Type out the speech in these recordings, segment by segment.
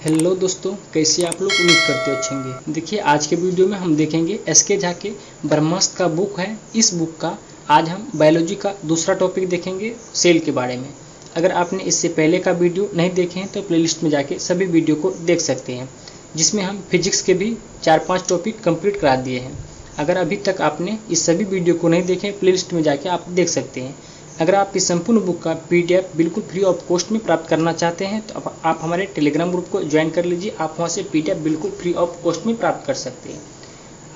Hello दोस्तों, कैसे आप लोग? उम्मीद करते अच्छे होंगे। देखिए, आज के वीडियो में हम देखेंगे एसके झा के ब्रह्मास्त्र का बुक है। इस बुक का आज हम बायोलॉजी का दूसरा टॉपिक देखेंगे, सेल के बारे में। अगर आपने इससे पहले का वीडियो नहीं देखे हैं तो प्लेलिस्ट में जाके सभी वीडियो को देख सकते हैं, जिसमें हम फिजिक्स के भी 4-5 टॉपिक कंप्लीट करा दिए हैं। अगर अभी तक आपने इस सभी वीडियो को नहीं देखे, प्लेलिस्ट में जाके आप देख सकते हैं। अगर आप इस संपूर्ण बुक का PDF बिल्कुल फ्री ऑफ कॉस्ट में प्राप्त करना चाहते हैं तो आप हमारे टेलीग्राम ग्रुप को ज्वाइन कर लीजिए। आप वहां से PDF बिल्कुल फ्री ऑफ कॉस्ट में प्राप्त कर सकते हैं।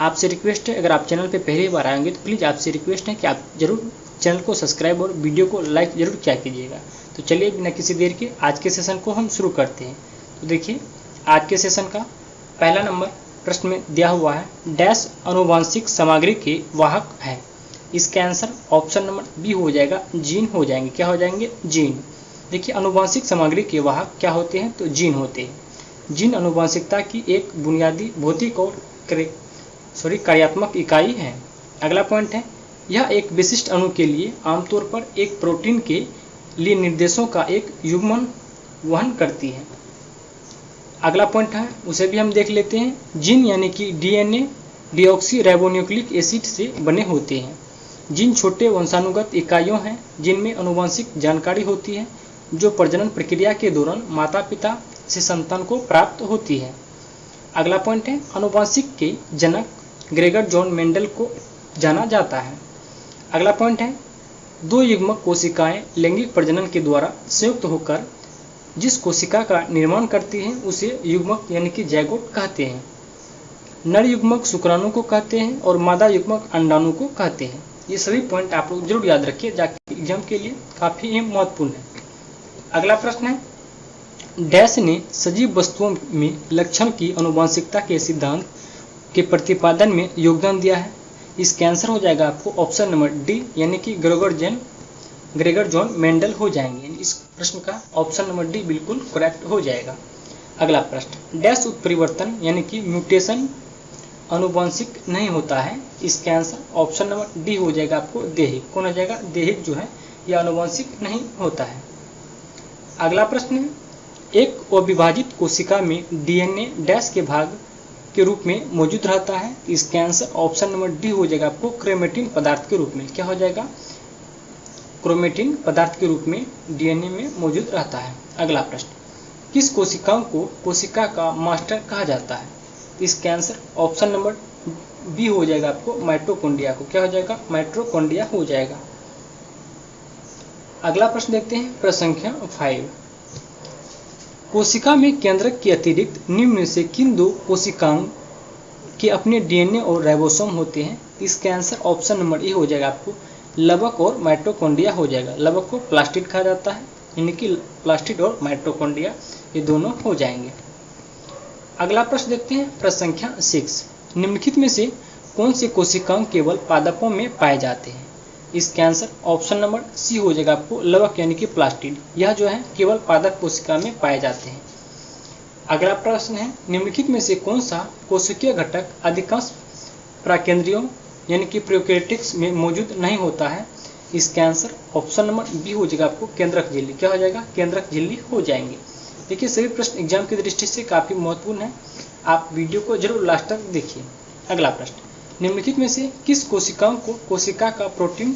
आपसे रिक्वेस्ट है, अगर आप चैनल पे पहली बार आएंगे तो प्लीज़ आपसे रिक्वेस्ट है कि आप जरूर चैनल को सब्सक्राइब और वीडियो को लाइक जरूर किया कीजिएगा। तो चलिए बिना किसी देर के आज के सेशन को हम शुरू करते हैं। तो देखिए, आज के सेशन का पहला नंबर प्रश्न में दिया हुआ है, डैश आनुवांशिक सामग्री के वाहक है। इसका आंसर ऑप्शन नंबर बी हो जाएगा, जीन हो जाएंगे। क्या हो जाएंगे? जीन। देखिए, आनुवांशिक सामग्री के वाहक क्या होते हैं? तो जीन होते हैं। जीन आनुवांशिकता की एक बुनियादी भौतिक और कार्यात्मक इकाई है। अगला पॉइंट है, यह एक विशिष्ट अणु के लिए आमतौर पर एक प्रोटीन के लिए निर्देशों का एक युग्मन वहन करती है। अगला पॉइंट है, उसे भी हम देख लेते हैं। जीन यानी कि DNA डीऑक्सी राइबोन्यूक्लिक एसिड से बने होते हैं। जीन छोटे वंशानुगत इकाइयों हैं जिनमें आनुवंशिक जानकारी होती है जो प्रजनन प्रक्रिया के दौरान माता पिता से संतान को प्राप्त होती है। अगला पॉइंट है, आनुवंशिक के जनक ग्रेगर जॉन मेंडल को जाना जाता है। अगला पॉइंट है, दो युग्मक कोशिकाएं लैंगिक प्रजनन के द्वारा संयुक्त होकर जिस कोशिका का निर्माण करती हैं उसे युग्मक यानी कि जैगोट कहते हैं। नर युग्मक शुक्राणु को कहते हैं और मादा युग्मक अंडाणु को कहते हैं। ये सभी पॉइंट आप लोग जरूर याद रखिए, जाके एग्जाम के लिए काफी महत्वपूर्ण है। अगला प्रश्न है, डैश ने सजीव वस्तुओं में लक्षण की आनुवंशिकता के सिद्धांत के प्रतिपादन में योगदान दिया है। इसका आंसर हो जाएगा आपको ऑप्शन नंबर डी यानी कि ग्रेगर जॉन मेंडल हो जाएंगे। इस प्रश्न का ऑप्शन नंबर डी बिल्कुल करेक्ट हो जाएगा। अगला प्रश्न, डैश उत्परिवर्तन यानी कि म्यूटेशन आनुवंशिक नहीं होता है। इसका आंसर ऑप्शन नंबर डी हो जाएगा आपको, देहिक। कौन हो जाएगा? देहिक जो है यह आनुवंशिक नहीं होता है। अगला प्रश्न है, एक अविभाजित कोशिका में DNA डैश के भाग के रूप में मौजूद रहता है। इसका आंसर ऑप्शन नंबर डी हो जाएगा आपको, क्रोमेटिन पदार्थ के रूप में। क्या हो जाएगा? क्रोमेटिन पदार्थ के रूप में DNA में मौजूद रहता है। अगला प्रश्न, किस कोशिकाओं को कोशिका का मास्टर कहा जाता है? इसका आंसर ऑप्शन नंबर बी हो जाएगा आपको, माइटोकॉन्ड्रिया को। क्या हो जाएगा? माइटोकॉन्ड्रिया हो जाएगा। अगला प्रश्न देखते हैं, प्रश्न संख्या 5। कोशिका में केंद्रक के अतिरिक्त निम्न में से किन दो कोशिकाओं के अपने DNA और राइबोसोम होते हैं? इसका आंसर ऑप्शन नंबर ए हो जाएगा आपको, लवक और माइटोकॉन्ड्रिया हो जाएगा। लवक को प्लास्टिड कहा जाता है, यानी कि प्लास्टिड और माइटोकॉन्ड्रिया ये दोनों हो जाएंगे। अगला प्रश्न देखते हैं, प्रश्न संख्या 6। निम्नलिखित में से कौन से कोशिकाओं केवल पादपों में पाए जाते हैं? इसका आंसर ऑप्शन नंबर सी हो जाएगा आपको, लवक यानी कि प्लास्टिड। यह जो है केवल पादप कोशिका में पाए जाते हैं। अगला प्रश्न है, निम्नलिखित में से कौन सा कोशिकीय घटक अधिकांश प्राकेंद्रियों यानी कि प्रोकैरियोट्स में मौजूद नहीं होता है? इसका आंसर ऑप्शन नंबर बी हो जाएगा आपको, केंद्रक झिल्ली। क्या हो जाएगा? केंद्रक झिल्ली हो जाएंगे। देखिए, सभी प्रश्न एग्जाम की दृष्टि से काफी महत्वपूर्ण है, आप वीडियो को जरूर लास्ट तक देखिए। अगला प्रश्न, निम्नलिखित में से किस कोशिकाओं को कोशिका का प्रोटीन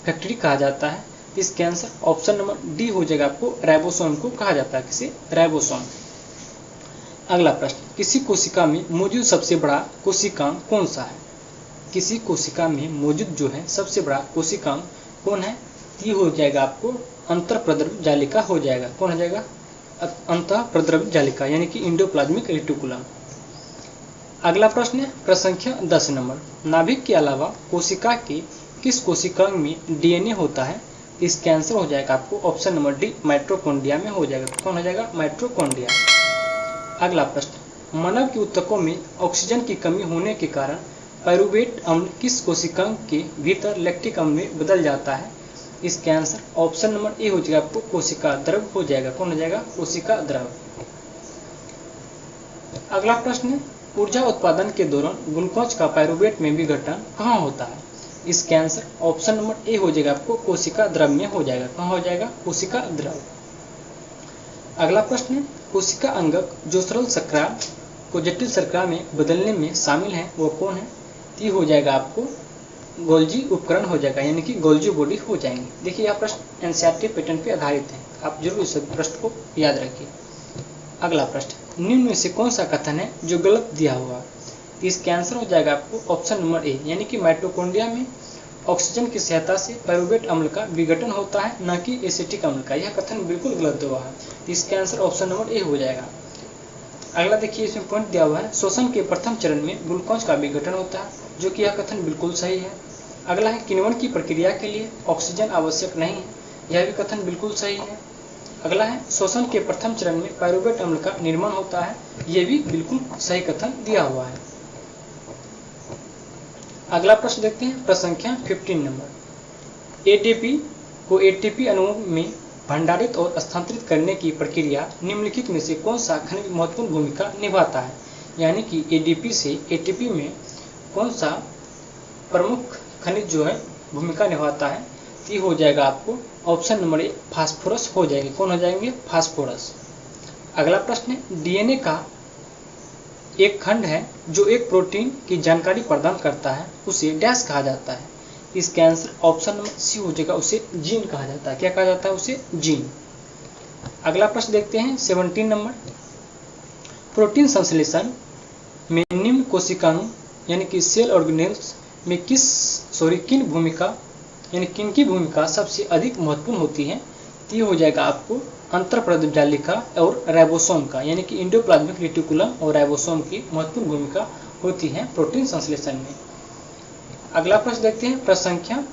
फैक्ट्री कहा जाता है? इसका आंसर ऑप्शन नंबर डी हो जाएगा आपको, राइबोसोम को कहा जाता है। किसे? राइबोसोम। अगला प्रश्न, किसी कोशिका में मौजूद सबसे बड़ा कोशिकांग कौन सा है? किसी कोशिका में मौजूद जो है सबसे बड़ा कोशिकांग कौन है? ये हो जाएगा आपको अंतःप्रद्रव्य जालिका हो जाएगा। कौन हो जाएगा? अंतःप्रद्रव्य जालिका यानी कि एंडोप्लाज्मिक रेटिकुलम। अगला प्रश्न है, प्रश्न संख्या 10 नंबर, नाभिक के अलावा कोशिका के किस कोशिका में DNA होता है? इसका आंसर हो जाएगा आपको ऑप्शन नंबर डी, माइटोकॉन्ड्रिया में हो जाएगा। कौन हो जाएगा? माइटोकॉन्ड्रिया। अगला प्रश्न, मानव के ऊतकों में ऑक्सीजन की कमी होने के कारण पायरुवेट अम्ल किस कोशिका के भीतर लैक्टिक अम्ल में बदल जाता है? इसका आंसर ऑप्शन नंबर ए हो जाएगा आपको, कोशिका द्रव हो जाएगा। कौन हो जाएगा? कोशिका द्रव। अगला प्रश्न है, ऊर्जा उत्पादन के दौरान ग्लूकोज का पायरुवेट में विघटन कहाँ होता है? इसका आंसर ऑप्शन नंबर ए हो जाएगा आपको, कोशिका द्रव में हो जाएगा। कहाँ हो जाएगा? कोशिका द्रव। अगला प्रश्न है, कोशिका अंगक जो सरल शर्करा को जटिल शर्करा में बदलने में शामिल है वो कौन है? ये हो जाएगा आपको गोल्जी उपकरण हो जाएगा, यानी कि गोल्जी बॉडी हो जाएंगे। देखिए यह प्रश्न एनसीईआरटी पैटर्न पे आधारित है, आप जरूर इस प्रश्न को याद रखिए। अगला प्रश्न, निम्न में से कौन सा कथन है जो गलत दिया हुआ? इसका आंसर हो जाएगा आपको ऑप्शन नंबर ए, यानी कि माइटोकॉन्ड्रिया में ऑक्सीजन की सहायता से पायरुवेट अम्ल का विघटन होता है, न कि एसिटिक अम्ल का। यह कथन बिल्कुल गलत हुआ है, इसका आंसर ऑप्शन नंबर ए हो जाएगा। अगला देखिए इसमें पॉइंट दिया हुआ है, शोषण के प्रथम चरण में ग्लूकोज का विघटन होता है, जो कि यह कथन बिल्कुल सही है। अगला है, किण्वन की प्रक्रिया के लिए ऑक्सीजन आवश्यक नहीं है, यह भी कथन बिल्कुल सही है। अगला है, शोषण के प्रथम चरण में पायरुवेट अम्ल का निर्माण होता है, यह भी बिल्कुल सही कथन दिया हुआ है। अगला प्रश्न देखते हैं, प्रश्न संख्या 15 नंबर। एटीपी को एटीपी अणुओं में भंडारित और स्थानांतरित करने की प्रक्रिया निम्नलिखित में से कौन सा खनिज महत्वपूर्ण भूमिका निभाता है? यानी कि एडीपी से एटीपी में कौन सा प्रमुख खनिज जो है भूमिका निभाता है? ये हो जाएगा आपको ऑप्शन नंबर ए, फास्फोरस हो जाएंगे। कौन हो जाएंगे? फास्फोरस। अगला प्रश्न है, डीएनए का एक खंड है जो एक प्रोटीन की जानकारी प्रदान करता है, उसे डैश कहा जाता है। इसका आंसर ऑप्शन नंबर सी हो जाएगा, उसे जीन कहा जाता है। क्या कहा जाता है? उसे जीन। अगला प्रश्न देखते हैं 17 नंबर। प्रोटीन संश्लेषण में निम्न कोशिकाणु यानी कि सेल ऑर्गेनेल्स में किन की भूमिका सबसे अधिक महत्वपूर्ण होती है? ये हो जाएगा आपको अंतरप्रद्रजालिका और राइबोसोम का, यानी कि एंडोप्लाज्मिक रेटिकुलम और राइबोसोम की महत्वपूर्ण भूमिका होती है प्रोटीन संश्लेषण में। अगला प्रश्न देखते हैं, प्रश्न संख्या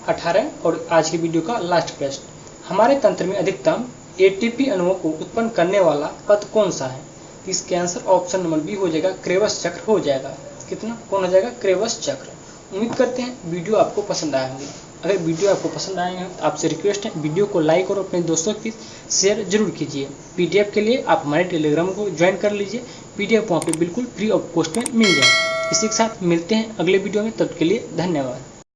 18 और आज की वीडियो का लास्ट प्रश्न। हमारे तंत्र में अधिकतम एटीपी अणुओं को उत्पन्न करने वाला पद कौन सा है? इसके आंसर ऑप्शन नंबर बी हो जाएगा, क्रेवस चक्र हो जाएगा। कितना? कौन हो जाएगा? क्रेवस चक्र। उम्मीद करते हैं वीडियो आपको पसंद आए होंगे। अगर वीडियो आपको पसंद आए हैं तो आपसे रिक्वेस्ट है, वीडियो को लाइक और अपने दोस्तों के शेयर जरूर कीजिए। पीडीएफ के लिए आप हमारे टेलीग्राम को ज्वाइन कर लीजिए, पीडीएफ वहाँ पे बिल्कुल फ्री ऑफ कॉस्ट में मिल जाए। इसी के साथ मिलते हैं अगले वीडियो में, तब के लिए धन्यवाद।